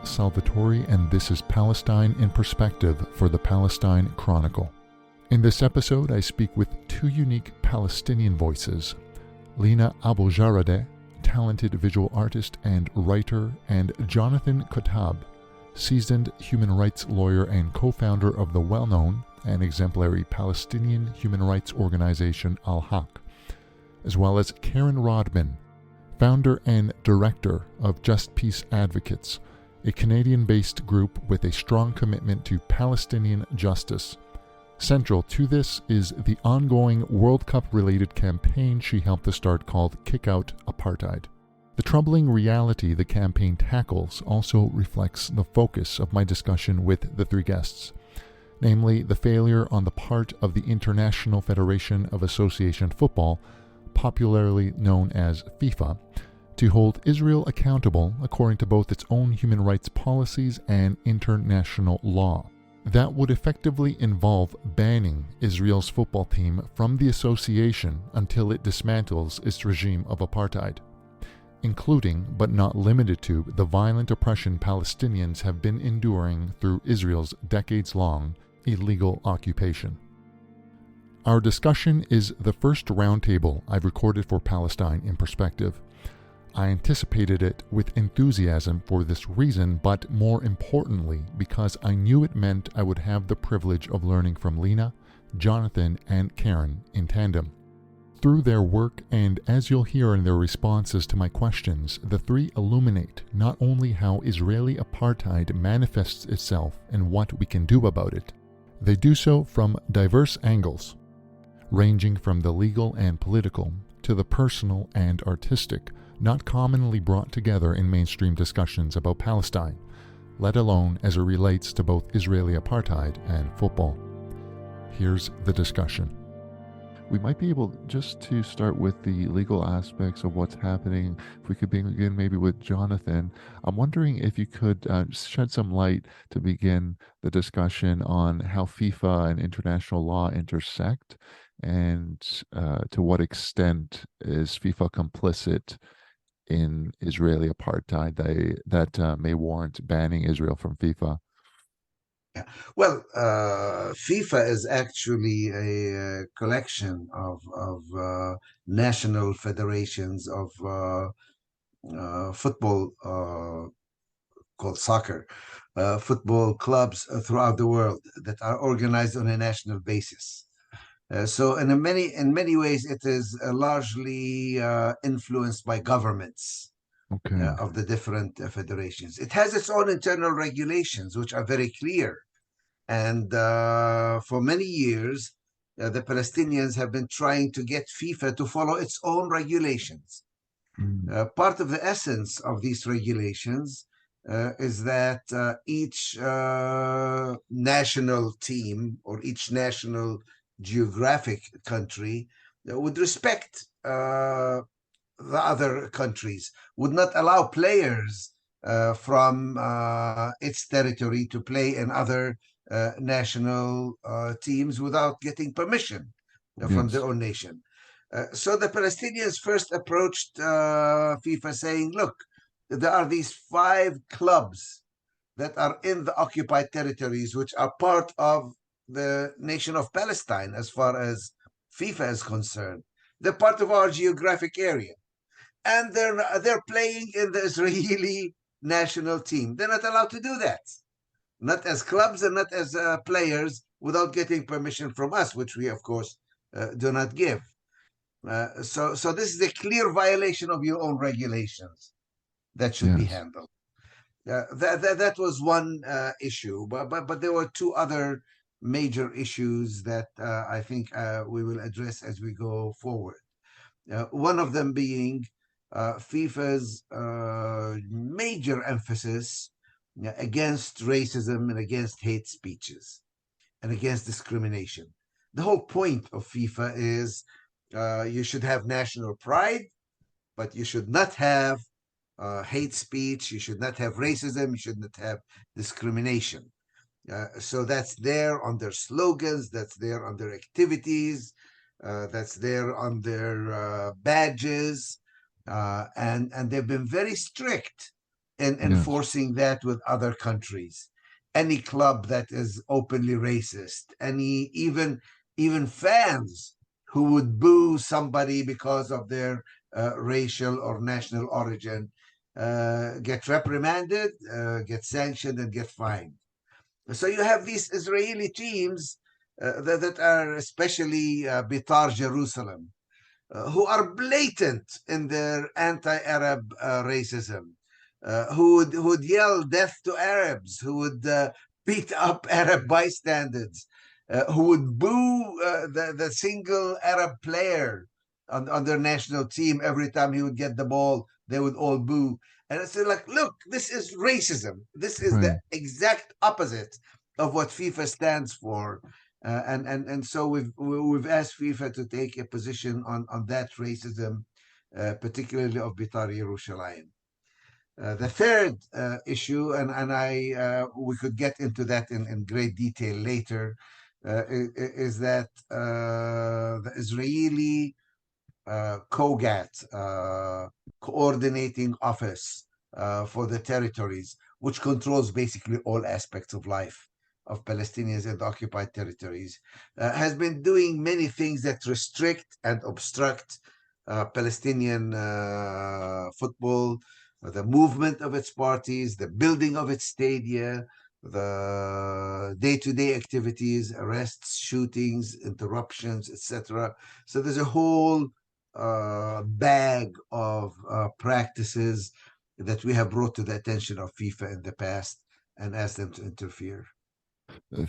Salvatori, and this is Palestine in Perspective for the Palestine Chronicle. In this episode, I speak with two unique Palestinian voices, Lina Abojaradeh, talented visual artist and writer, and Jonathan Kuttab, seasoned human rights lawyer and co-founder of the well-known and exemplary Palestinian human rights organization Al-Haq, as well as Karen Rodman, founder and director of Just Peace Advocates, a Canadian-based group with a strong commitment to Palestinian justice. Central to this is the ongoing World Cup-related campaign she helped to start called Kick Out Apartheid. The troubling reality the campaign tackles also reflects the focus of my discussion with the three guests, namely the failure on the part of the International Federation of Association Football, popularly known as FIFA, to hold Israel accountable according to both its own human rights policies and international law. That would effectively involve banning Israel's football team from the association until it dismantles its regime of apartheid, including but not limited to the violent oppression Palestinians have been enduring through Israel's decades-long illegal occupation. Our discussion is the first roundtable I've recorded for Palestine in Perspective. I anticipated it with enthusiasm for this reason, but more importantly, because I knew it meant I would have the privilege of learning from Lina, Jonathan, and Karen in tandem. Through their work, and as you'll hear in their responses to my questions, the three illuminate not only how Israeli apartheid manifests itself and what we can do about it, they do so from diverse angles, ranging from the legal and political to the personal and artistic, not commonly brought together in mainstream discussions about Palestine, let alone as it relates to both Israeli apartheid and football. Here's the discussion. We might be able just to start with the legal aspects of what's happening. If we could begin maybe with Jonathan, I'm wondering if you could shed some light to begin the discussion on how FIFA and international law intersect, and to what extent is FIFA complicit in Israeli apartheid that may warrant banning Israel from FIFA? Yeah. Well, FIFA is actually a collection of national federations of football, called soccer, football clubs throughout the world that are organized on a national basis. So in many ways, it is largely influenced by governments of the different federations. It has its own internal regulations, which are very clear. And for many years, the Palestinians have been trying to get FIFA to follow its own regulations. Part of the essence of these regulations is that each national team or each national geographic country would respect the other countries, would not allow players from its territory to play in other national teams without getting permission from their own nation. So the Palestinians first approached FIFA saying, look, there are these 5 clubs that are in the occupied territories, which are part of the nation of Palestine as far as FIFA is concerned. They're part of our geographic area. And they're playing in the Israeli national team. They're not allowed to do that. Not as clubs and not as players without getting permission from us, which we, of course, do not give. So this is a clear violation of your own regulations that should be handled. That was one issue, but there were 2 other major issues that I think we will address as we go forward. One of them being FIFA's major emphasis against racism and against hate speeches and against discrimination. The whole point of FIFA is you should have national pride, but you should not have hate speech, you should not have racism, you should not have discrimination. So that's there on their slogans, that's there on their activities, that's there on their badges, and they've been very strict in Yes. enforcing that with other countries. Any club that is openly racist, any even fans who would boo somebody because of their racial or national origin get reprimanded, get sanctioned, and get fined. So you have these Israeli teams that are especially Bitar Jerusalem, who are blatant in their anti-Arab racism, who would yell death to Arabs, who would beat up Arab bystanders, who would boo the single Arab player on their national team every time he would get the ball. They would all boo. And it's like, look, this is racism. This is the Right. exact opposite of what FIFA stands for. And so we've asked FIFA to take a position on that racism, particularly of Bitar Yerushalayim. The third issue, and I we could get into that in great detail later, is that the Israeli COGAT, Coordinating Office for the Territories, which controls basically all aspects of life of Palestinians in the occupied territories, has been doing many things that restrict and obstruct Palestinian football, the movement of its parties, the building of its stadia, the day-to-day activities, arrests, shootings, interruptions, etc. So there's a whole bag of practices that we have brought to the attention of FIFA in the past and asked them to interfere.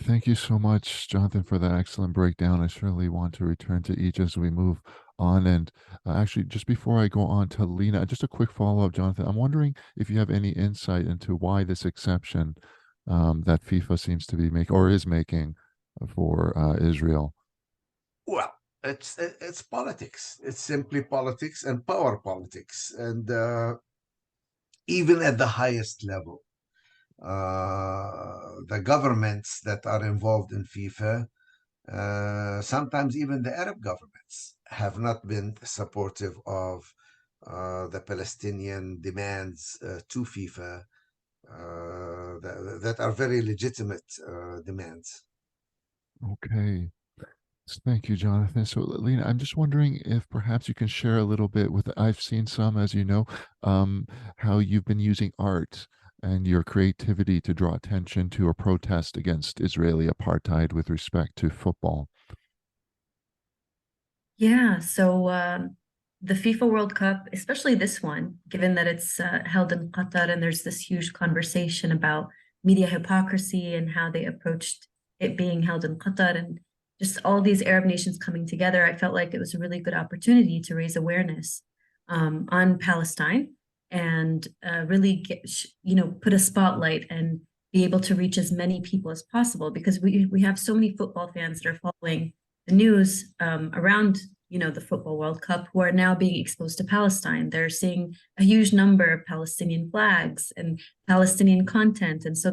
Thank you so much, Jonathan, for that excellent breakdown. I certainly want to return to each as we move on. And actually, just before I go on to Lina, just a quick follow up, Jonathan. I'm wondering if you have any insight into why this exception that FIFA seems to be making or is making for Israel. Well, it's politics. It's simply politics and power politics, and even at the highest level, the governments that are involved in FIFA, sometimes even the Arab governments, have not been supportive of the Palestinian demands to FIFA that are very legitimate demands. Okay. Thank you, Jonathan. So, Lena, I'm just wondering if perhaps you can share a little bit with, I've seen some, as you know, how you've been using art and your creativity to draw attention to a protest against Israeli apartheid with respect to football. Yeah, so the FIFA World Cup, especially this one, given that it's held in Qatar and there's this huge conversation about media hypocrisy and how they approached it being held in Qatar and just all these Arab nations coming together, I felt like it was a really good opportunity to raise awareness on Palestine and really put a spotlight and be able to reach as many people as possible because we have so many football fans that are following the news around the Football World Cup who are now being exposed to Palestine. They're seeing a huge number of Palestinian flags and Palestinian content, and so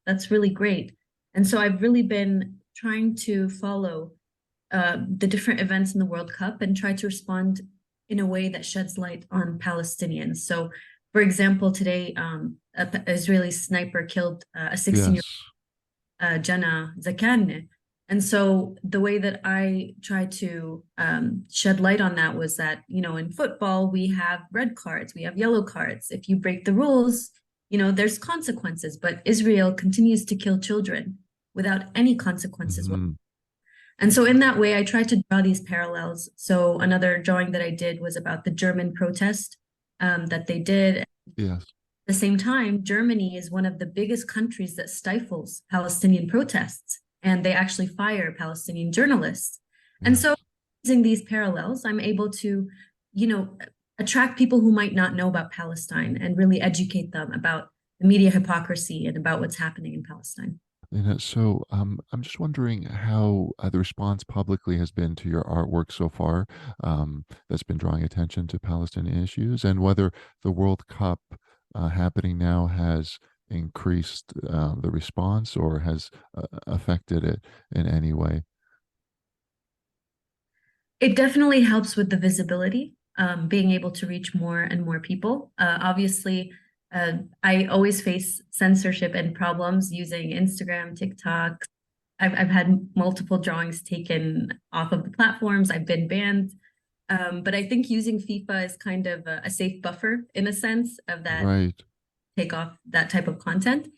that's really great. And so I've really been trying to follow the different events in the World Cup and try to respond in a way that sheds light on Palestinians. So, for example, today, an Israeli sniper killed a 16-year-old Jana Zakan. And so the way that I try to shed light on that was that, in football, we have red cards, we have yellow cards. If you break the rules, there's consequences, but Israel continues to kill children without any consequences. Mm-hmm. And so in that way, I tried to draw these parallels. So another drawing that I did was about the German protest that they did. Yes. At the same time, Germany is one of the biggest countries that stifles Palestinian protests, and they actually fire Palestinian journalists. Yes. And so using these parallels, I'm able to, attract people who might not know about Palestine and really educate them about the media hypocrisy and about what's happening in Palestine. So I'm just wondering how the response publicly has been to your artwork so far that's been drawing attention to Palestinian issues, and whether the World Cup happening now has increased the response or has affected it in any way. It definitely helps with the visibility, being able to reach more and more people. Obviously, I always face censorship and problems using Instagram, TikTok. I've had multiple drawings taken off of the platforms. I've been banned. But I think using FIFA is kind of a safe buffer in a sense of that Right. take off that type of content.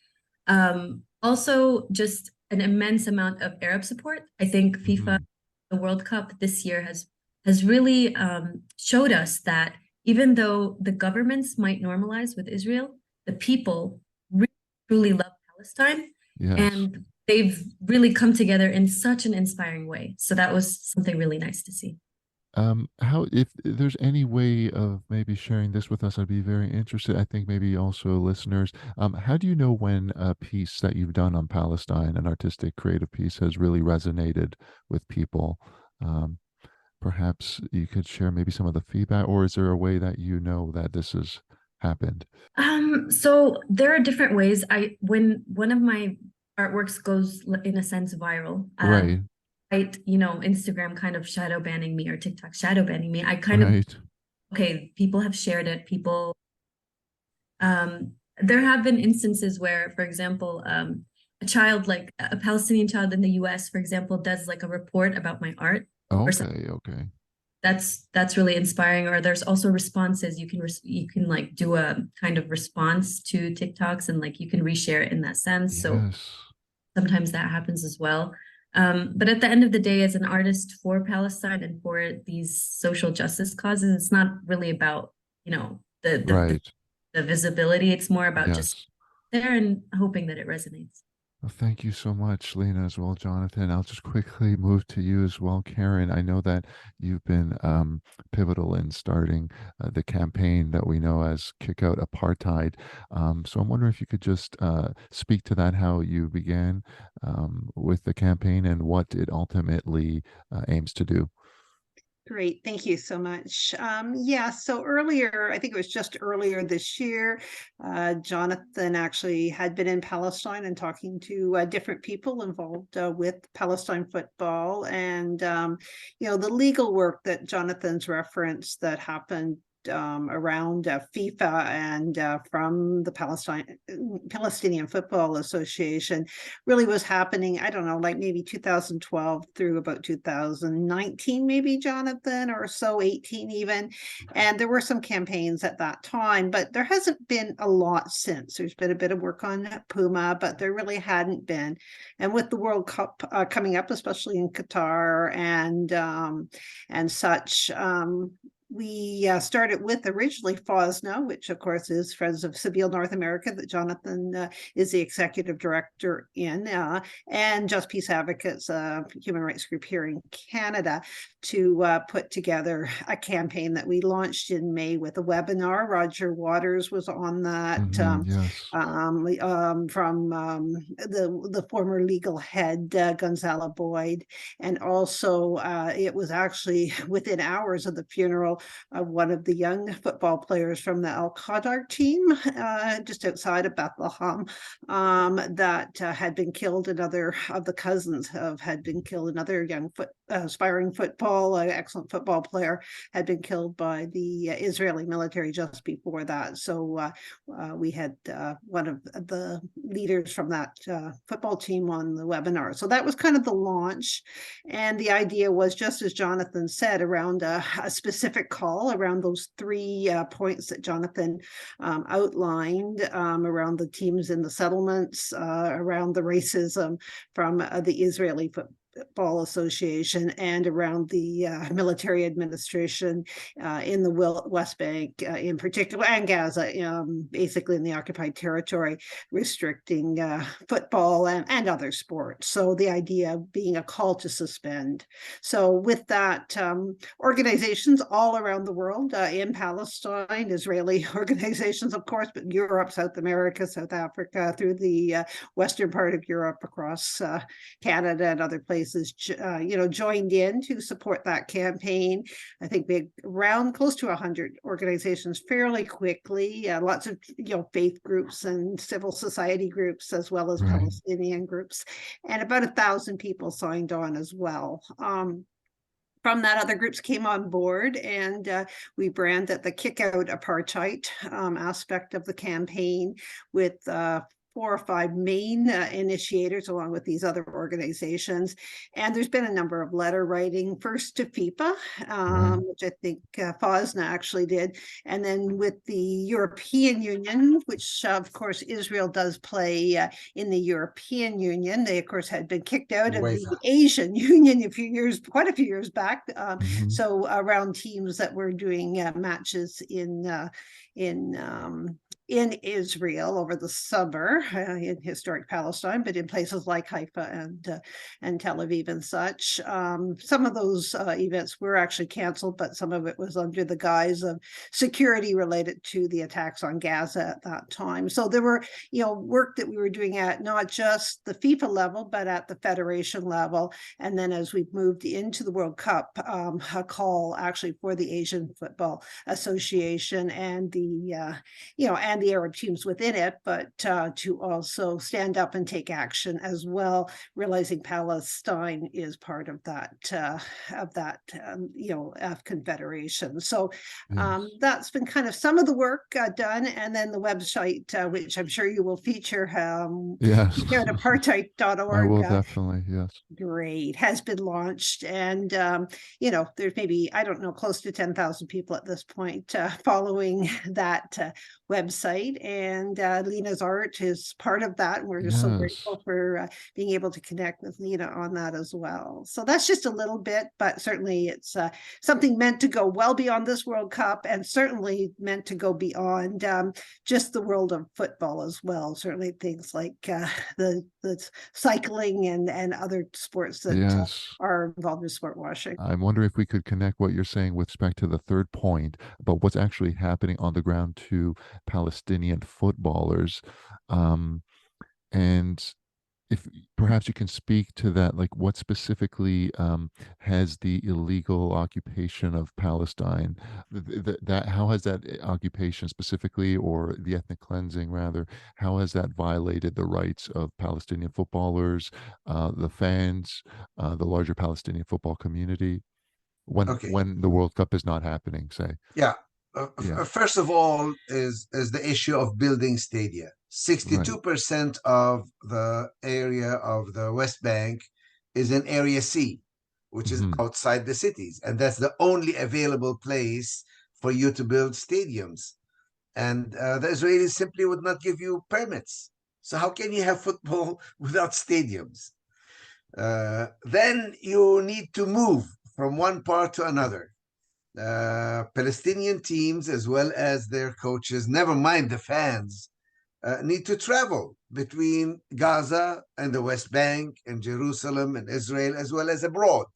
Also, just an immense amount of Arab support. I think FIFA, Mhm. the World Cup this year has really showed us that even though the governments might normalize with Israel, the people really truly love Palestine, Yes. and they've really come together in such an inspiring way. So that was something really nice to see. How, if there's any way of maybe sharing this with us, I'd be very interested. I think maybe also listeners, how do you know when a piece that you've done on Palestine, an artistic creative piece, has really resonated with people? Um, Perhaps you could share maybe some of the feedback, or is there a way that you know that this has happened? So there are different ways. When one of my artworks goes in a sense viral, Right, Instagram kind of shadow banning me or TikTok shadow banning me, I kind of, right. okay, people have shared it. There have been instances where, for example, a child, like a Palestinian child in the US, for example, does like a report about my art or something. Okay, okay. That's really inspiring. Or there's also responses. You can like do a kind of response to TikToks and like you can reshare it in that sense. So Yes, sometimes that happens as well. But at the end of the day, as an artist for Palestine and for these social justice causes, it's not really about, right. the visibility. It's more about just Yes. there and hoping that it resonates. Well, thank you so much, Lena, as well, Jonathan. I'll just quickly move to you as well, Karen. I know that you've been pivotal in starting the campaign that we know as Kick Out Apartheid. So I'm wondering if you could just speak to that, how you began with the campaign and what it ultimately aims to do. Great. Thank you so much. Yeah, so earlier, I think it was just earlier this year, Jonathan actually had been in Palestine and talking to different people involved with Palestine football. And, the legal work that Jonathan's referenced that happened around FIFA and from the Palestinian Football Association really was happening, I don't know, like maybe 2012 through about 2019, maybe, Jonathan, or so, 18 even. And there were some campaigns at that time, but there hasn't been a lot since. There's been a bit of work on Puma, but there really hadn't been. And with the World Cup coming up, especially in Qatar and such, we started with originally FOSNA, which of course is Friends of Civil North America, that Jonathan is the executive director in, and Just Peace Advocates, human rights group here in Canada, to put together a campaign that we launched in May with a webinar. Roger Waters was on that, Yes. from the former legal head, Gonzalo Boyd. And also it was actually within hours of the funeral of one of the young football players from the Al Qadar team, just outside of Bethlehem, that had been killed. Another of the cousins had been killed. Another young aspiring excellent football player, had been killed by the Israeli military just before that. So we had one of the leaders from that football team on the webinar. So that was kind of the launch. And the idea was, just as Jonathan said, around a specific call around those three points that Jonathan outlined, around the teams in the settlements, around the racism from the Israeli Football Association, and around the military administration in the West Bank in particular, and Gaza, basically in the occupied territory, restricting football and other sports. So the idea being a call to suspend. So with that, organizations all around the world in Palestine, Israeli organizations, of course, but Europe, South America, South Africa, through the western part of Europe, across Canada and other places, joined in to support that campaign. I think around close to 100 organizations fairly quickly, lots of faith groups and civil society groups, as well as Right. Palestinian groups, and about 1,000 people signed on as well. from that, other groups came on board, and we branded the kick out apartheid aspect of the campaign with 4 or 5 main initiators, along with these other organizations. And there's been a number of letter writing, first to FIFA, which I think FOSNA actually did, and then with the European Union, which of course Israel does play in the European Union. They of course had been kicked out of the Asian Union quite a few years back. So around teams that were doing matches in Israel over the summer, in historic Palestine, but in places like Haifa and Tel Aviv and such. Some of those events were actually canceled, but some of it was under the guise of security related to the attacks on Gaza at that time. So there were, work that we were doing at not just the FIFA level, but at the federation level. And then as we've moved into the World Cup, a call actually for the Asian Football Association and the and the Arab teams within it, but to also stand up and take action as well, realizing Palestine is part of that confederation. So that's been kind of some of the work done, and then the website, which I'm sure you will feature, apartheid.org. I will definitely, yes. Great, has been launched, and there's maybe, I don't know, close to 10,000 people at this point following that website, and Lina's art is part of that, and we're just so grateful for being able to connect with Lina on that as well. So that's just a little bit, but certainly it's something meant to go well beyond this World Cup, and certainly meant to go beyond just the world of football as well. Certainly things like the cycling and other sports that are involved in sport washing. I'm wondering if we could connect what you're saying with respect to the third point about what's actually happening on the ground to Palestinian footballers, and if perhaps you can speak to that, like what specifically has the illegal occupation of Palestine, that how has that occupation specifically, or the ethnic cleansing rather, how has that violated the rights of Palestinian footballers, the fans, the larger Palestinian football community, when the World Cup is not happening, say? First of all is the issue of building stadia. 62% of the area of the West Bank is in Area C, which is outside the cities. And that's the only available place for you to build stadiums. And the Israelis simply would not give you permits. So how can you have football without stadiums? Then you need to move from one part to another. Palestinian teams, as well as their coaches, never mind the fans, need to travel between Gaza and the West Bank and Jerusalem and Israel, as well as abroad.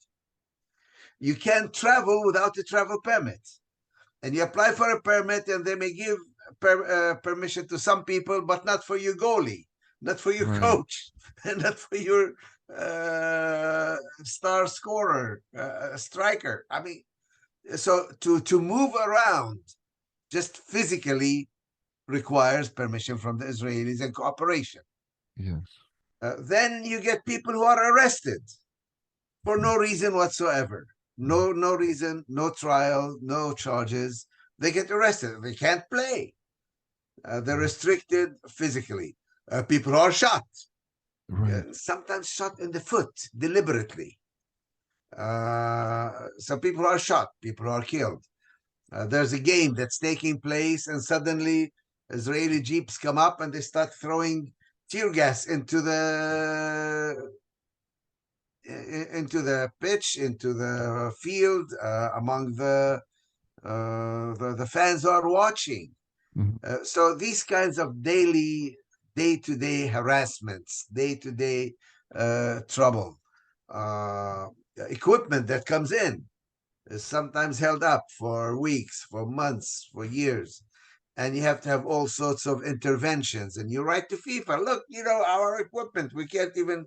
You can't travel without a travel permit. And you apply for a permit, and they may give permission to some people, but not for your goalie, not for your coach, and not for your star scorer, striker. I mean, so to move around just physically requires permission from the Israelis and cooperation. Then you get people who are arrested for no reason whatsoever. No reason, no trial, no charges. They get arrested. They can't play. They're restricted physically. People are shot. Sometimes shot in the foot deliberately. So people are shot. People are killed. There's a game that's taking place, and suddenly Israeli jeeps come up and they start throwing tear gas into the pitch, into the field, among the fans who are watching. So these kinds of day-to-day harassments, day-to-day trouble, equipment that comes in is sometimes held up for weeks, for months, for years. And you have to have all sorts of interventions. And you write to FIFA, look, our equipment, we can't even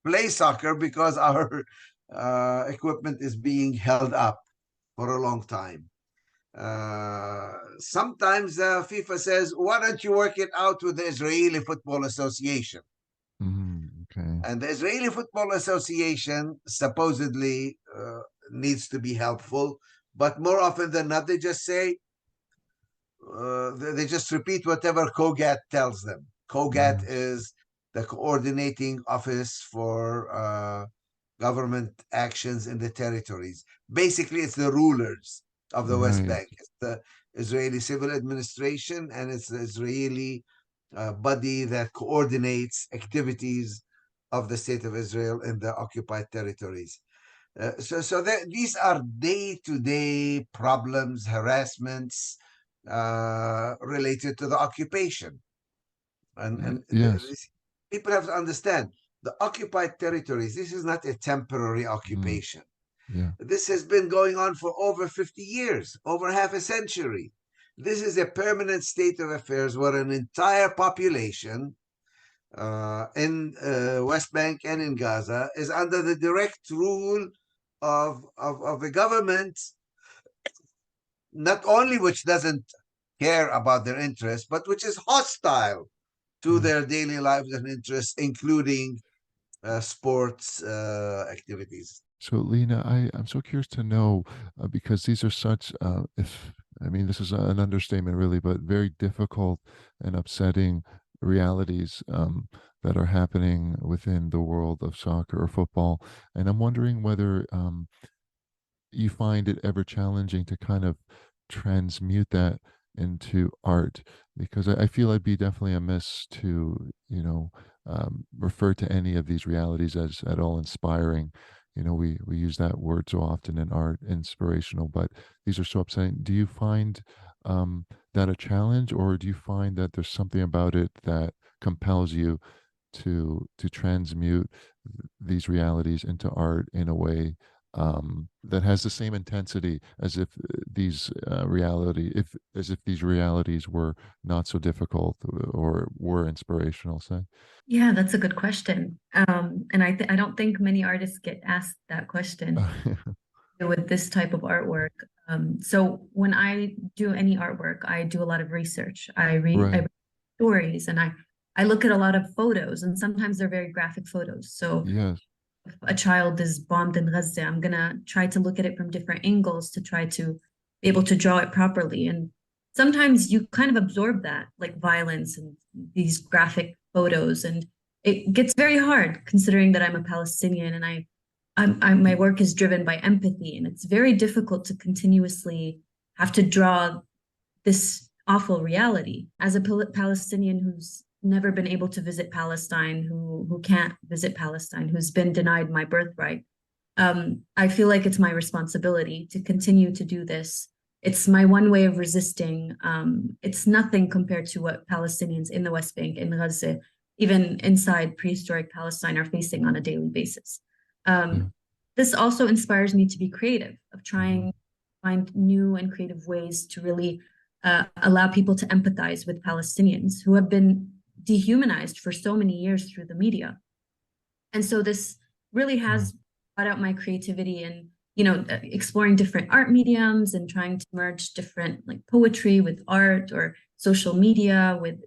play soccer because our equipment is being held up for a long time. Sometimes FIFA says, why don't you work it out with the Israeli Football Association? And the Israeli Football Association supposedly needs to be helpful, but more often than not, they just say, they just repeat whatever COGAT tells them. COGAT is the coordinating office for government actions in the territories. Basically, it's the rulers of the West Bank. It's the Israeli civil administration, and it's the Israeli body that coordinates activities of the state of Israel in the occupied territories. So these are day-to-day problems, harassments related to the occupation. And people have to understand, the occupied territories, this is not a temporary occupation. This has been going on for over 50 years, over half a century. This is a permanent state of affairs where an entire population in West Bank and in Gaza is under the direct rule of a government, not only which doesn't care about their interests, but which is hostile to their daily lives and interests, including sports activities. So, Lina, I'm so curious to know, because these are such, this is an understatement really, but very difficult and upsetting realities that are happening within the world of soccer or football. And I'm wondering whether you find it ever challenging to kind of transmute that into art, because I feel I'd be definitely amiss to, refer to any of these realities as at all inspiring. We use that word so often in art, inspirational, but these are so upsetting. Do you find that a challenge, or do you find that there's something about it that compels you to transmute these realities into art in a way that has the same intensity as if these these realities were not so difficult or were inspirational, say? Yeah, that's a good question. And I don't think many artists get asked that question with this type of artwork. So when I do any artwork, I do a lot of research. I read stories, and I look at a lot of photos, and sometimes they're very graphic photos. So yes. If a child is bombed in Gaza, I'm gonna try to look at it from different angles to try to be able to draw it properly. And sometimes you kind of absorb that, like violence and these graphic photos, and it gets very hard considering that I'm a Palestinian, and my work is driven by empathy, and it's very difficult to continuously have to draw this awful reality as a Palestinian who's never been able to visit Palestine, who can't visit Palestine, who's been denied my birthright. I feel like it's my responsibility to continue to do this. It's my one way of resisting. It's nothing compared to what Palestinians in the West Bank, in Gaza, even inside prehistoric Palestine, are facing on a daily basis. This also inspires me to be creative, of trying to find new and creative ways to really allow people to empathize with Palestinians who have been dehumanized for so many years through the media. And so this really has brought out my creativity and, exploring different art mediums and trying to merge different, like, poetry with art, or social media with,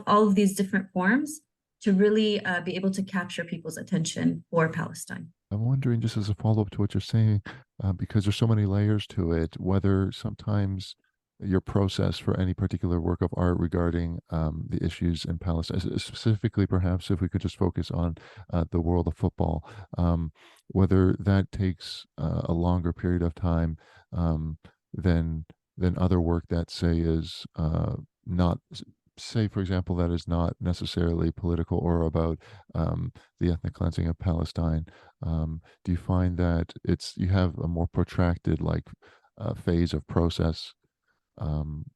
all of these different forms to really be able to capture people's attention for Palestine. I'm wondering, just as a follow-up to what you're saying, because there's so many layers to it, whether sometimes your process for any particular work of art regarding the issues in Palestine, specifically, perhaps if we could just focus on the world of football, whether that takes a longer period of time than other work that, say, is not, say, for example, that is not necessarily political or about the ethnic cleansing of Palestine. Do you find that you have a more protracted, like, phase of process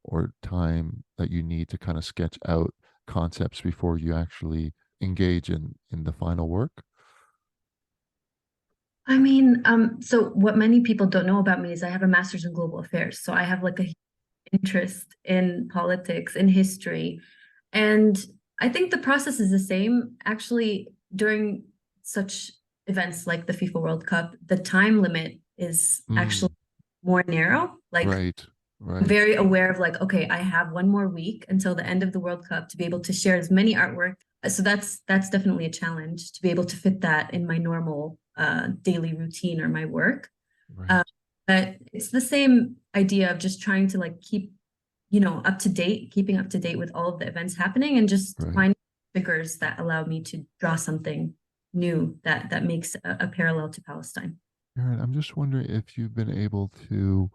or time that you need to kind of sketch out concepts before you actually engage in the final work? I mean, so what many people don't know about me is I have a master's in global affairs. So I have like a interest in politics, in history. And I think the process is the same. Actually, during such events like the FIFA World Cup, the time limit is actually more narrow. Like, right. I'm very aware of, like, okay, I have one more week until the end of the World Cup to be able to share as many artwork. So that's definitely a challenge to be able to fit that in my normal daily routine or my work. Right. But it's the same idea of just trying to like keep, up to date, keeping up to date with all of the events happening, and just Right. finding figures that allow me to draw something new that makes a parallel to Palestine. Aaron, I'm just wondering if you've been able to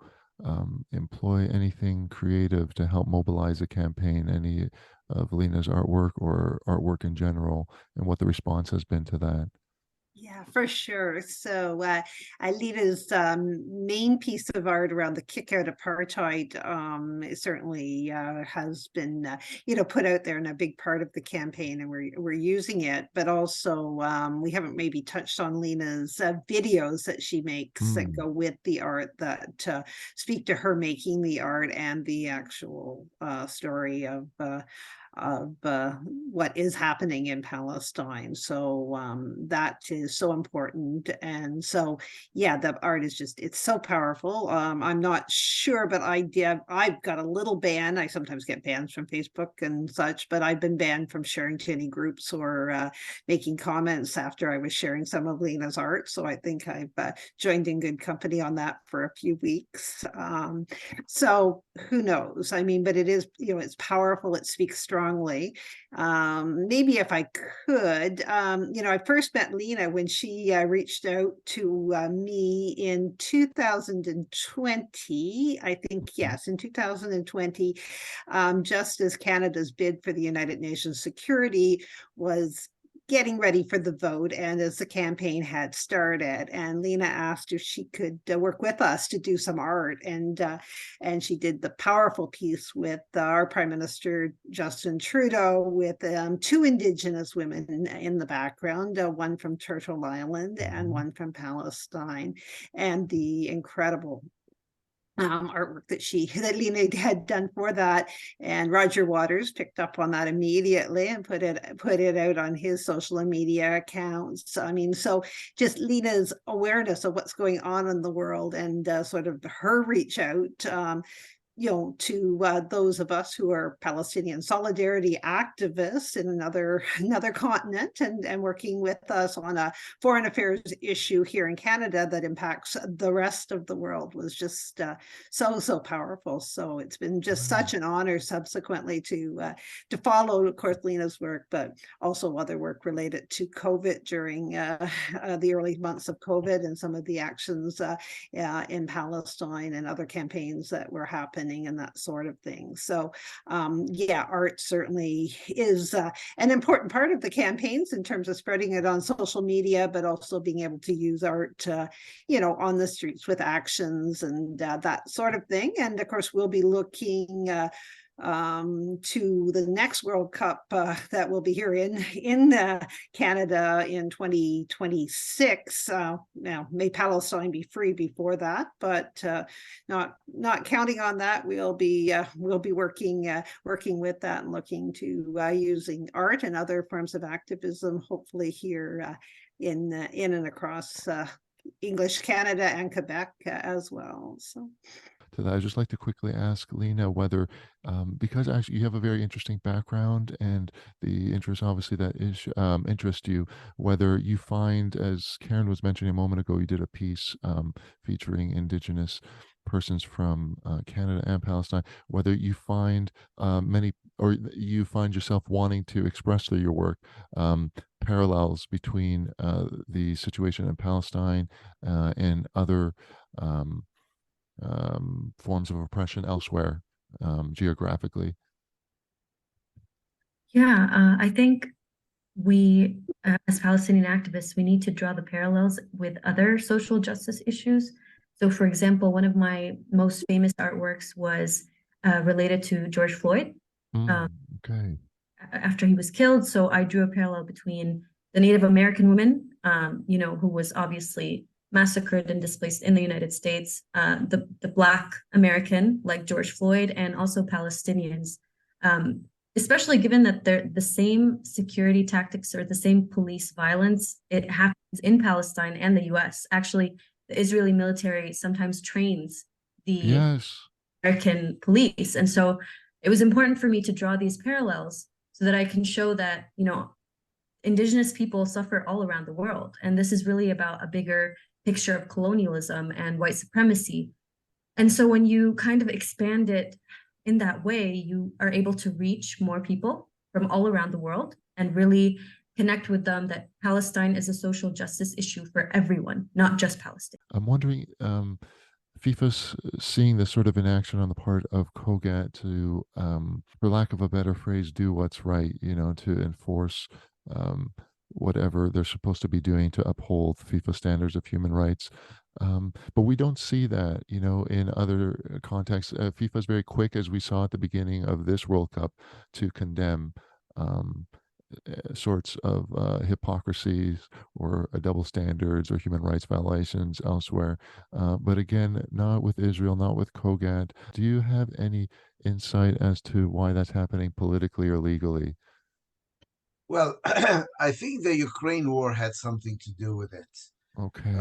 employ anything creative to help mobilize a campaign, any of Lina's artwork or artwork in general, and what the response has been to that. Yeah, for sure. So Lita's main piece of art around the kick out apartheid it certainly has been put out there and a big part of the campaign, and we're using it. But also we haven't maybe touched on Lina's videos that she makes that go with the art, that speak to her making the art and the actual story of what is happening in Palestine. So that is so important. And so, yeah, the art is just, it's so powerful. I'm not sure, but I've got a little ban. I sometimes get bans from Facebook and such, but I've been banned from sharing to any groups or making comments after I was sharing some of Lina's art. So I think I've joined in good company on that for a few weeks. So who knows? I mean, but it is, it's powerful. It speaks strongly. Maybe if I could, I first met Lina when she reached out to me in 2020, I think, yes, in 2020, just as Canada's bid for the United Nations Security was getting ready for the vote, and as the campaign had started, and Lina asked if she could work with us to do some art, and she did the powerful piece with our Prime Minister Justin Trudeau, with two Indigenous women in the background, one from Turtle Island and one from Palestine, and the incredible artwork that Lina had done for that. And Roger Waters picked up on that immediately and put it out on his social media accounts. I mean, so just Lina's awareness of what's going on in the world, and sort of her reach out to those of us who are Palestinian solidarity activists in another continent, and working with us on a foreign affairs issue here in Canada that impacts the rest of the world, was just so powerful. So it's been just such an honor subsequently to follow, of course, Lina's work, but also other work related to COVID during the early months of COVID, and some of the actions in Palestine and other campaigns that were happening and that sort of thing. So yeah, art certainly is an important part of the campaigns in terms of spreading it on social media, but also being able to use art on the streets with actions and that sort of thing. And of course, we'll be looking to the next World Cup that will be here in Canada in 2026. Now, may Palestine be free before that, but not counting on that. We'll be working with that and looking to using art and other forms of activism, hopefully here in and across English Canada and Quebec as well. So. To that, I'd just like to quickly ask Lina whether, because actually you have a very interesting background and the interest obviously that is interest you, whether you find, as Karen was mentioning a moment ago, you did a piece featuring Indigenous persons from Canada and Palestine, whether you find or you find yourself wanting to express through your work parallels between the situation in Palestine and other forms of oppression elsewhere geographically. Yeah, I think we, as Palestinian activists, we need to draw the parallels with other social justice issues. So, for example, one of my most famous artworks was related to George Floyd. Okay. After he was killed. So I drew a parallel between the Native American woman, who was obviously massacred and displaced in the United States, the Black American, like George Floyd, and also Palestinians, especially given that they're the same security tactics or the same police violence. It happens in Palestine and the US. Actually, the Israeli military sometimes trains the American police. And so it was important for me to draw these parallels so that I can show that, Indigenous people suffer all around the world. And this is really about a bigger picture of colonialism and white supremacy. And so when you kind of expand it in that way, you are able to reach more people from all around the world and really connect with them that Palestine is a social justice issue for everyone, not just Palestine. I'm wondering, FIFA's seeing this sort of inaction on the part of COGAT to, for lack of a better phrase, do what's right, to enforce whatever they're supposed to be doing to uphold FIFA standards of human rights. But we don't see that, in other contexts. FIFA is very quick, as we saw at the beginning of this World Cup, to condemn sorts of hypocrisies or double standards or human rights violations elsewhere. But again, not with Israel, not with COGAT. Do you have any insight as to why that's happening politically or legally? Well, I think the Ukraine war had something to do with it. Okay.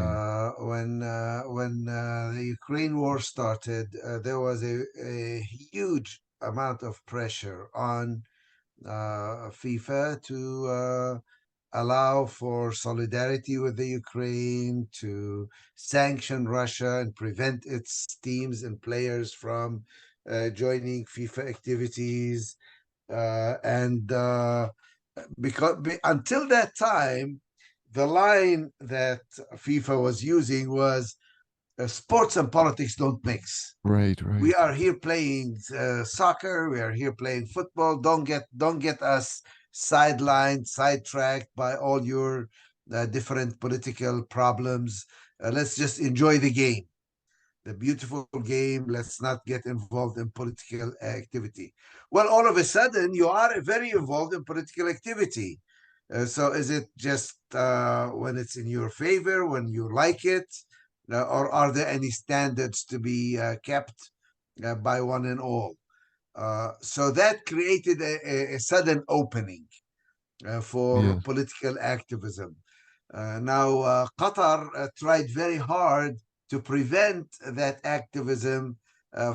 When the Ukraine war started, there was a huge amount of pressure on FIFA to allow for solidarity with the Ukraine, to sanction Russia and prevent its teams and players from joining FIFA activities. And because until that time, the line that FIFA was using was sports and politics don't mix. Right, We right. are here playing soccer. We are here playing football. Don't get us sidelined, sidetracked by all your different political problems. Let's just enjoy the beautiful game. Let's not get involved in political activity. Well, all of a sudden, you are very involved in political activity. So is it just when it's in your favor, when you like it, or are there any standards to be kept by one and all? So that created a sudden opening for Yes. political activism. Now, Qatar tried very hard to prevent that activism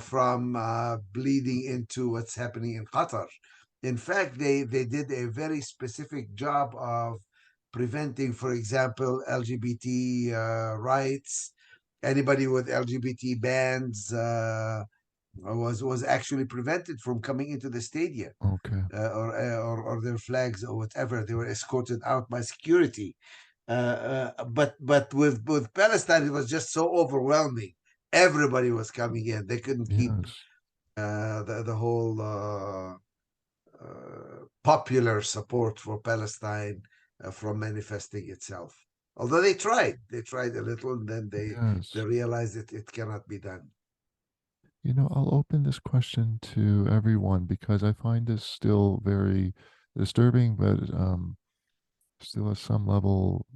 from bleeding into what's happening in Qatar. In fact, they did a very specific job of preventing, for example, LGBT rights. Anybody with LGBT bands was actually prevented from coming into the stadium, Okay. or their flags or whatever. They were escorted out by security. But with Palestine, it was just so overwhelming. Everybody was coming in. They couldn't keep Yes. the whole popular support for Palestine from manifesting itself. Although they tried a little, and then they Yes. realized that it cannot be done. I'll open this question to everyone because I find this still very disturbing, but still at some level,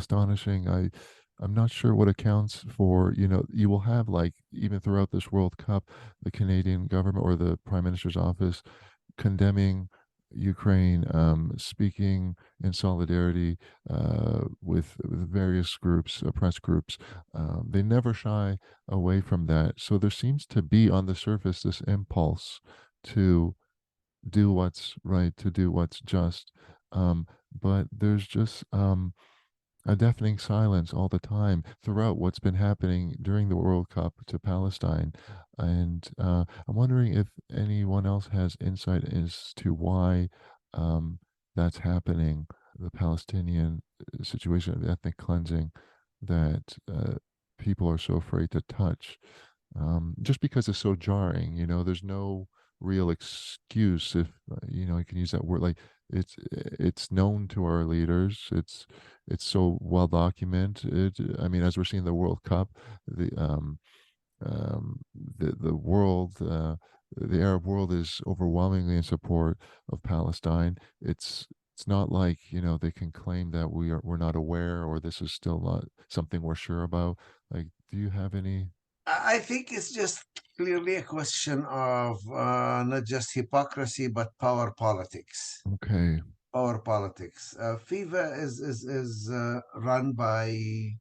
astonishing. I'm not sure what accounts for, you will have, like, even throughout this World Cup, the Canadian government or the Prime Minister's office condemning Ukraine, speaking in solidarity with various groups, press groups. They never shy away from that. So there seems to be on the surface this impulse to do what's right, to do what's just. But there's just a deafening silence all the time throughout what's been happening during the World Cup to Palestine. And I'm wondering if anyone else has insight as to why that's happening, the Palestinian situation, the ethnic cleansing that people are so afraid to touch. Just because it's so jarring, there's no real excuse if you can use that word, like it's known to our leaders, it's so well documented. I mean, as we're seeing the World Cup, the the world, the Arab world is overwhelmingly in support of Palestine. It's not like they can claim that we're not aware, or this is still not something we're sure about. Like, do you have any? I think it's just clearly a question of not just hypocrisy but power politics. Okay. Power politics. FIFA is run by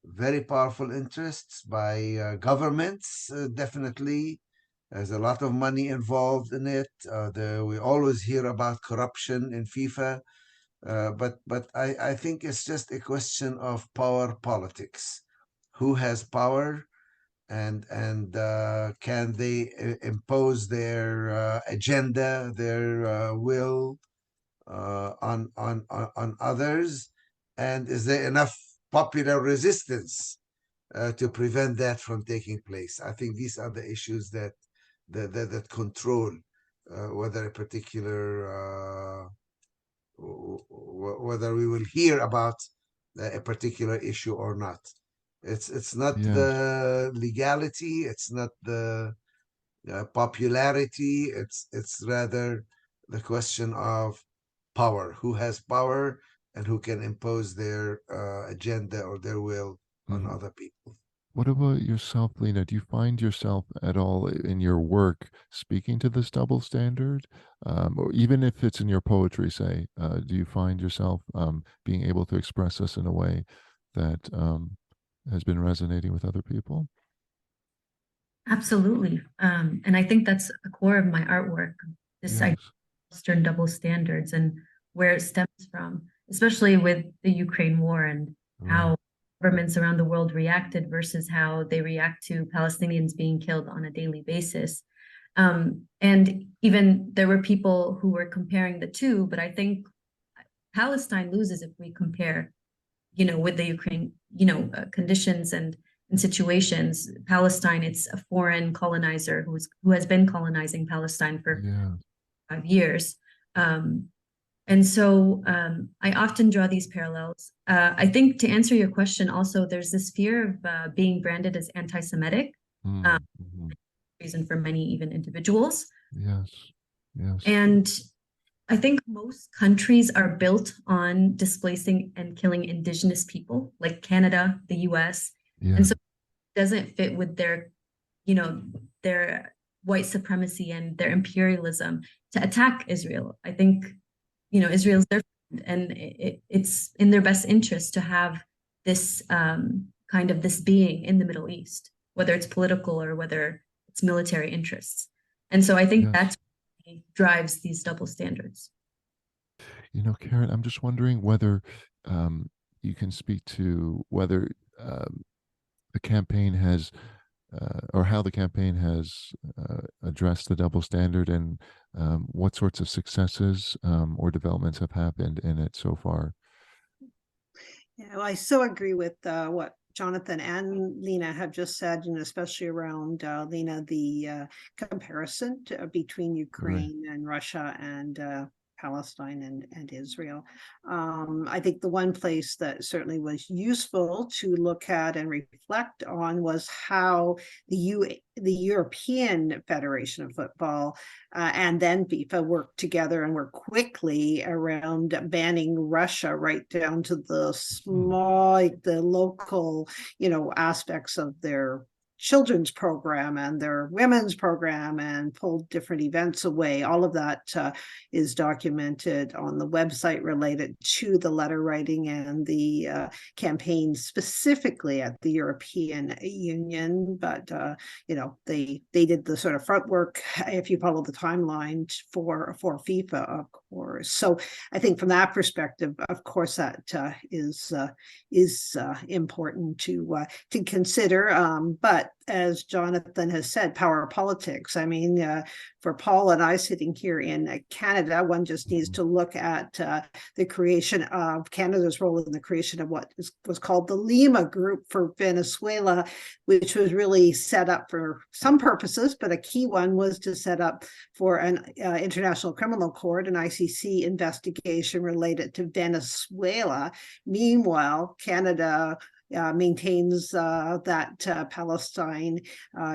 very powerful interests, by governments. Definitely, there's a lot of money involved in it. We always hear about corruption in FIFA, but I think it's just a question of power politics. who has power, and can they impose their agenda, their will on others, and is there enough popular resistance to prevent that from taking place? I think these are the issues that control whether a particular whether we will hear about a particular issue or not. It's not Yes. the legality, it's not the popularity, it's rather the question of power, who has power and who can impose their agenda or their will on Mhm. other people. What about yourself, Lina? Do you find yourself at all in your work speaking to this double standard? Or even if it's in your poetry, say, do you find yourself being able to express this in a way that has been resonating with other people? Absolutely. And I think that's a core of my artwork, this idea Yes. of Western double standards and where it stems from, especially with the Ukraine war and Right. how governments around the world reacted versus how they react to Palestinians being killed on a daily basis. And even there were people who were comparing the two, but I think Palestine loses if we compare, with the Ukraine, conditions and situations. Palestine, it's a foreign colonizer who has been colonizing Palestine for Yeah. 5 years. And so I often draw these parallels. I think to answer your question, also, there's this fear of being branded as anti-Semitic, Mm-hmm. reason for many even individuals. Yes. Yes. And I think most countries are built on displacing and killing indigenous people, like Canada, the US. Yeah. And so it doesn't fit with their white supremacy and their imperialism to attack Israel. I think, Israel's their friend, and it's in their best interest to have this kind of this being in the Middle East, whether it's political or whether it's military interests. And so I think Yes. that's what drives these double standards. Karen, I'm just wondering whether you can speak to whether the campaign has, or how the campaign has addressed the double standard, and what sorts of successes or developments have happened in it so far. Yeah, well, I so agree with what Jonathan and Lina have just said, and especially around Lina, the comparison between Right. Ukraine and Russia and Palestine and Israel. I think the one place that certainly was useful to look at and reflect on was how the European Federation of Football and then FIFA worked together and worked quickly around banning Russia right down to the small, like the local, aspects of their children's program and their women's program, and pulled different events away. All of that is documented on the website related to the letter writing and the campaign specifically at the European Union. But they did the sort of front work, if you follow the timeline, for FIFA, of course. So I think from that perspective, of course, that is important to consider. But as Jonathan has said, power politics. I mean, for Paul and I sitting here in Canada, one just needs to look at the creation of Canada's role in the creation of what was called the Lima Group for Venezuela, which was really set up for some purposes, but a key one was to set up for an International Criminal Court, an ICC investigation related to Venezuela. Meanwhile, Canada maintains that Palestine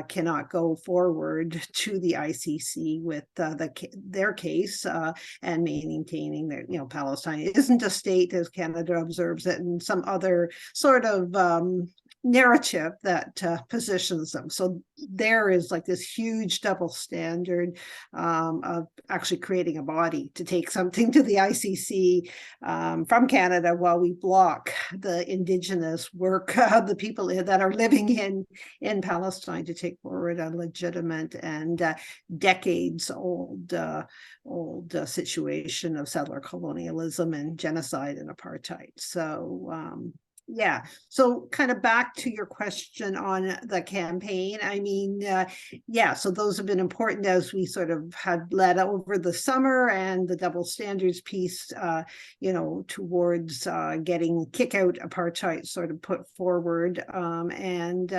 cannot go forward to the ICC with their case, and maintaining that Palestine isn't a state as Canada observes it, and some other sort of narrative that positions them. So there is like this huge double standard of actually creating a body to take something to the ICC from Canada, while we block the indigenous work of the people that are living in Palestine to take forward a legitimate and decades old situation of settler colonialism and genocide and apartheid. So Yeah. So kind of back to your question on the campaign. I mean, yeah, so those have been important as we sort of had led over the summer, and the double standards piece, towards getting kick out apartheid sort of put forward. And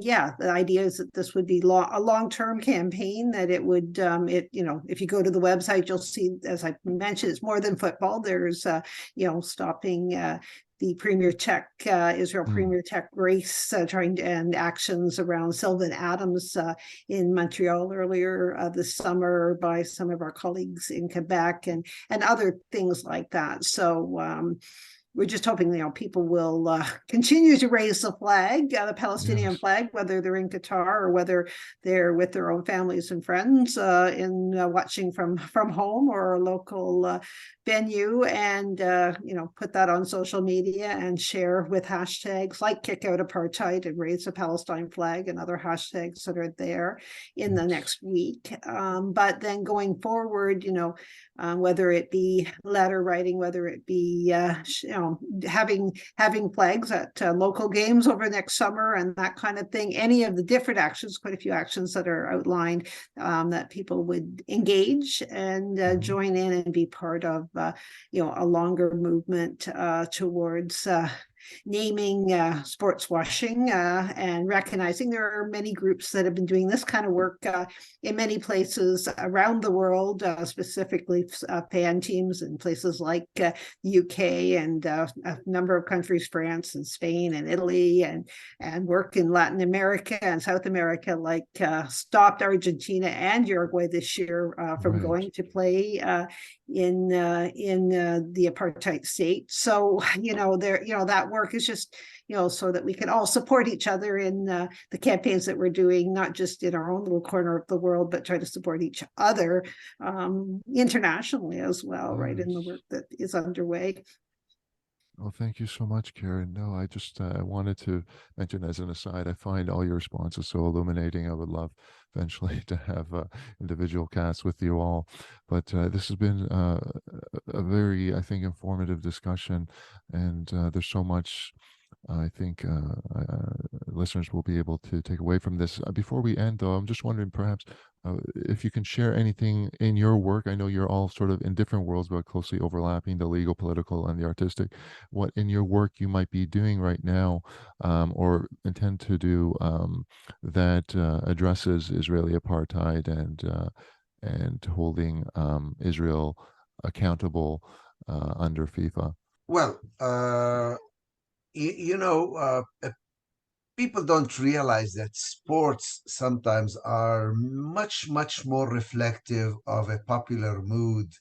yeah, the idea is that this would be a long-term campaign, that it would, if you go to the website, you'll see, as I mentioned, it's more than football. There's, stopping the Premier Tech, Israel Premier Tech race, and actions around Sylvan Adams in Montreal earlier this summer by some of our colleagues in Quebec, and other things like that. So we're just hoping, people will continue to raise the flag, the Palestinian flag, whether they're in Qatar or whether they're with their own families and friends in watching from home or a local venue, and put that on social media and share with hashtags like kick out apartheid and raise the Palestine flag and other hashtags that are there in the next week. But then going forward, whether it be letter writing, whether it be having flags at local games over next summer and that kind of thing, any of the different actions, quite a few actions that are outlined, that people would engage and join in and be part of a longer movement towards naming sports washing and recognizing there are many groups that have been doing this kind of work in many places around the world, specifically fan teams in places like the UK and a number of countries, France and Spain and Italy, and work in Latin America and South America, like stopped Argentina and Uruguay this year from going to play in the apartheid state. So that work is just so that we can all support each other in the campaigns that we're doing, not just in our own little corner of the world, but try to support each other internationally as well, right, in the work that is underway. Well, thank you so much, Karen. No, I just wanted to mention as an aside, I find all your responses so illuminating. I would love eventually to have individual casts with you all. But this has been a very, I think, informative discussion. And there's so much I think listeners will be able to take away from this. Before we end, though, I'm just wondering perhaps if you can share anything in your work. I know you're all sort of in different worlds, but closely overlapping, the legal, political, and the artistic. What in your work you might be doing right now or intend to do that addresses Israeli apartheid and holding Israel accountable under FIFA? Well, people don't realize that sports sometimes are much, much more reflective of a popular mood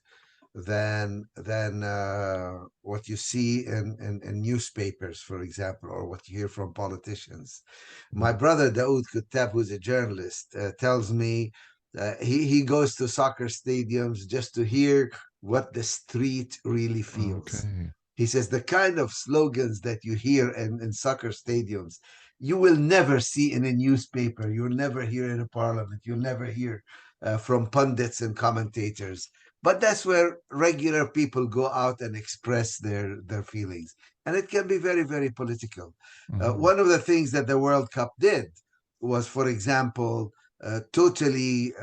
than what you see in newspapers, for example, or what you hear from politicians. My brother Daoud Kuttab, who's a journalist, tells me he goes to soccer stadiums just to hear what the street really feels. Okay. He says the kind of slogans that you hear in soccer stadiums, you will never see in a newspaper. You'll never hear in a parliament. You'll never hear from pundits and commentators. But that's where regular people go out and express their feelings. And it can be very, very political. One of the things that the World Cup did was, for example, totally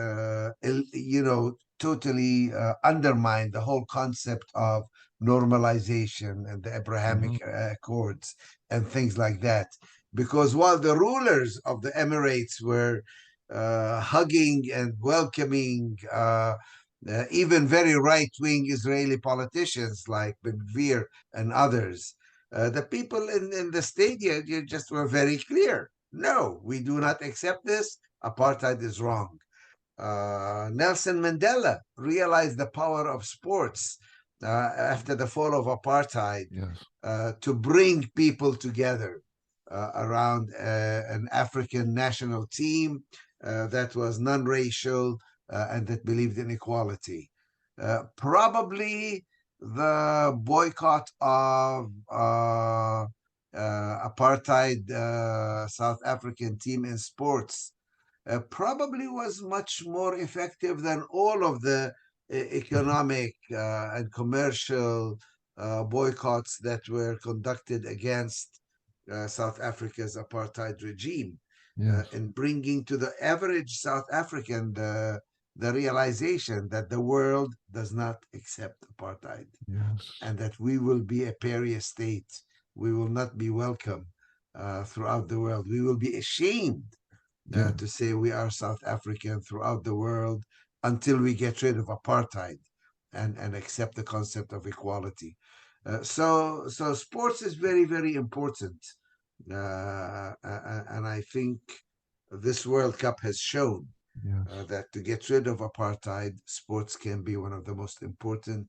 undermine the whole concept of normalization and the Abrahamic Accords and things like that. Because while the rulers of the Emirates were hugging and welcoming even very right-wing Israeli politicians like Ben-Gvir and others, the people in the stadium just were very clear. No, we do not accept this. Apartheid is wrong. Nelson Mandela realized the power of sports after the fall of apartheid to bring people together around an African national team that was non-racial and that believed in equality. Probably the boycott of apartheid South African team in sports probably was much more effective than all of the economic and commercial boycotts that were conducted against South Africa's apartheid regime, Yes. and bringing to the average South African the realization that the world does not accept apartheid, Yes. and that we will be a pariah state. We will not be welcome throughout the world. We will be ashamed Yeah. to say we are South African throughout the world until we get rid of apartheid and accept the concept of equality. So sports is very, very important. And I think this World Cup has shown Yes. that to get rid of apartheid, sports can be one of the most important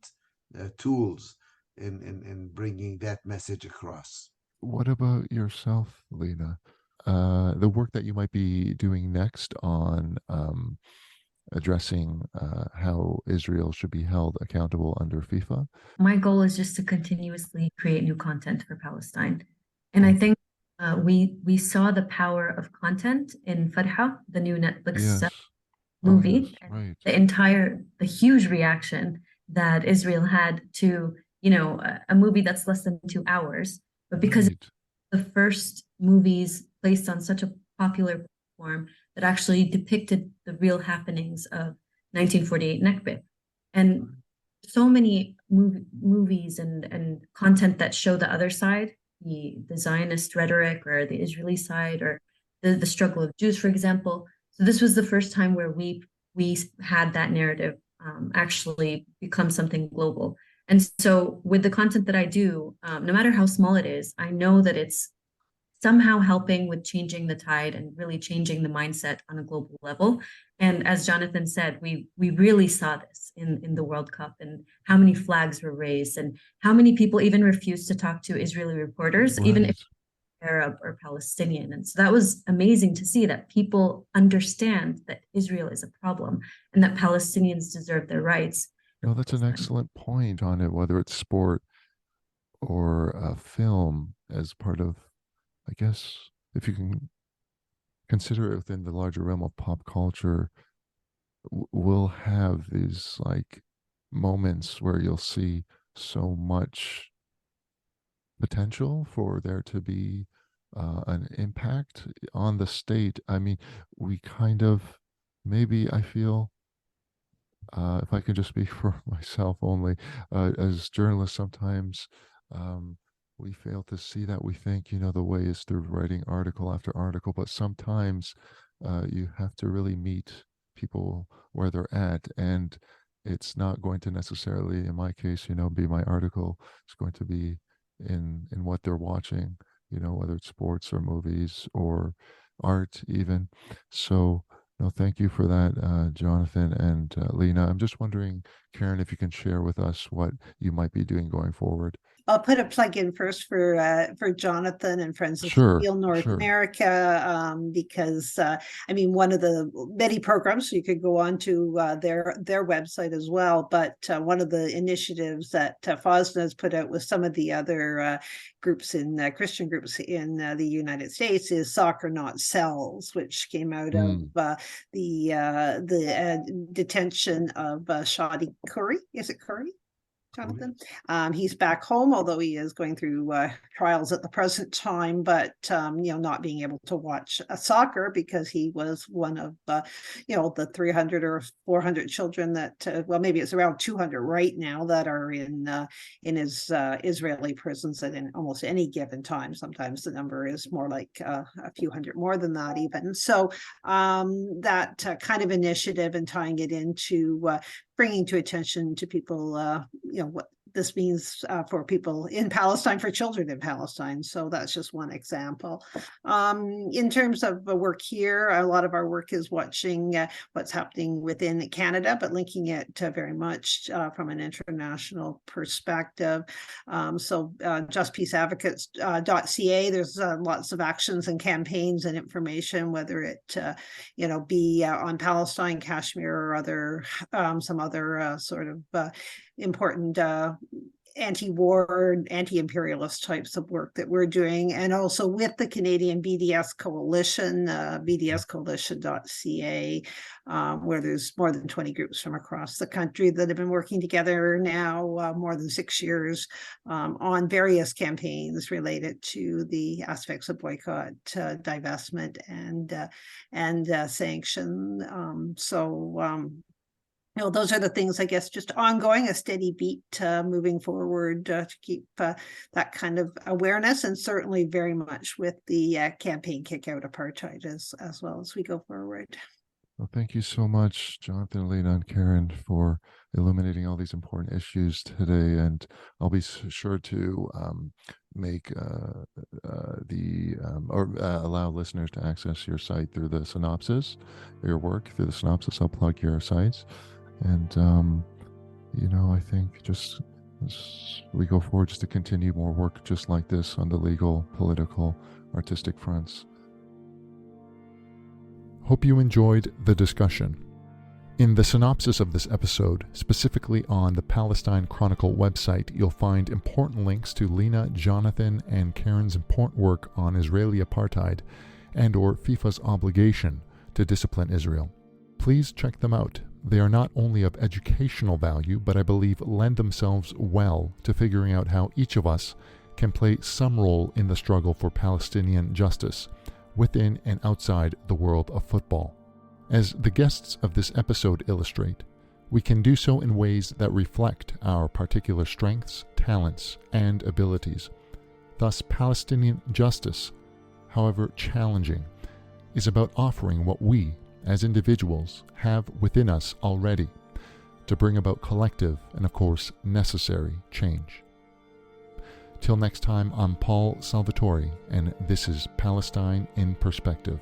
tools in bringing that message across. What about yourself, Lina? The work that you might be doing next on addressing how Israel should be held accountable under FIFA? My goal is just to continuously create new content for Palestine. And I think we saw the power of content in Farha, the new Netflix Yes. movie, Oh, yes. and Right. the huge reaction that Israel had to, a movie that's less than 2 hours, but because Right. the first movies placed on such a popular platform that actually depicted the real happenings of 1948 Nakba. And so many movies and content that show the other side, the Zionist rhetoric or the Israeli side or the struggle of Jews, for example. So this was the first time where we had that narrative actually become something global. And so with the content that I do, no matter how small it is, I know that it's somehow helping with changing the tide and really changing the mindset on a global level. And as Jonathan said, we really saw this in the World Cup and how many flags were raised and how many people even refused to talk to Israeli reporters, even if Arab or Palestinian. And so that was amazing to see that people understand that Israel is a problem and that Palestinians deserve their rights. No, that's an excellent point on it, whether it's sport or a film as part of, I guess, if you can consider it within the larger realm of pop culture, we'll have these like moments where you'll see so much potential for there to be an impact on the state. I mean, we kind of, maybe I feel, if I can just speak for myself only, as journalists, sometimes we fail to see that. We think, the way is through writing article after article, but sometimes you have to really meet people where they're at. And it's not going to necessarily, in my case, be my article. It's going to be in what they're watching, whether it's sports or movies or art even. So, no, thank you for that, Jonathan and Lina. I'm just wondering, Karen, if you can share with us what you might be doing going forward. I'll put a plug in first for Jonathan and Friends of Sure, Steel North sure. America, because I mean, one of the many programs, so you could go on to their website as well. But one of the initiatives that FOSNA has put out with some of the other groups in Christian groups in the United States is Soccer Not Sells, which came out of the detention of Shadi Curry. Is it Curry? Jonathan. He's back home, although he is going through trials at the present time, but not being able to watch soccer because he was one of the 300 or 400 children that well, maybe it's around 200 right now that are in his Israeli prisons at almost any given time. Sometimes the number is more like a few hundred more than that even. So that kind of initiative and tying it into bringing to attention to people, what this means for people in Palestine, for children in Palestine. So that's just one example. In terms of the work here, a lot of our work is watching what's happening within Canada, but linking it very much from an international perspective. So justpeaceadvocates.ca, there's lots of actions and campaigns and information, whether it be on Palestine, Kashmir, or other some other sort of important anti-war, anti-imperialist types of work that we're doing, and also with the Canadian BDS Coalition, bdscoalition.ca, where there's more than 20 groups from across the country that have been working together now more than 6 years on various campaigns related to the aspects of boycott, divestment, and sanction. Those are the things, I guess, just ongoing, a steady beat moving forward to keep that kind of awareness, and certainly very much with the campaign Kick Out Apartheid as well as we go forward. Well, thank you so much, Jonathan, Lina, and Karen, for illuminating all these important issues today. And I'll be sure to make allow listeners to access your site through the synopsis, your work through the synopsis. I'll plug your sites. And, I think just as we go forward, just to continue more work just like this on the legal, political, artistic fronts. Hope you enjoyed the discussion. In the synopsis of this episode, specifically on the Palestine Chronicle website, you'll find important links to Lina, Jonathan, and Karen's important work on Israeli apartheid and/or FIFA's obligation to discipline Israel. Please check them out. They are not only of educational value, but I believe lend themselves well to figuring out how each of us can play some role in the struggle for Palestinian justice within and outside the world of football. As the guests of this episode illustrate, we can do so in ways that reflect our particular strengths, talents, and abilities. Thus, Palestinian justice, however challenging, is about offering what we, as individuals, have within us already to bring about collective and, of course, necessary change. Till next time, I'm Paul Salvatori, and this is Palestine in Perspective.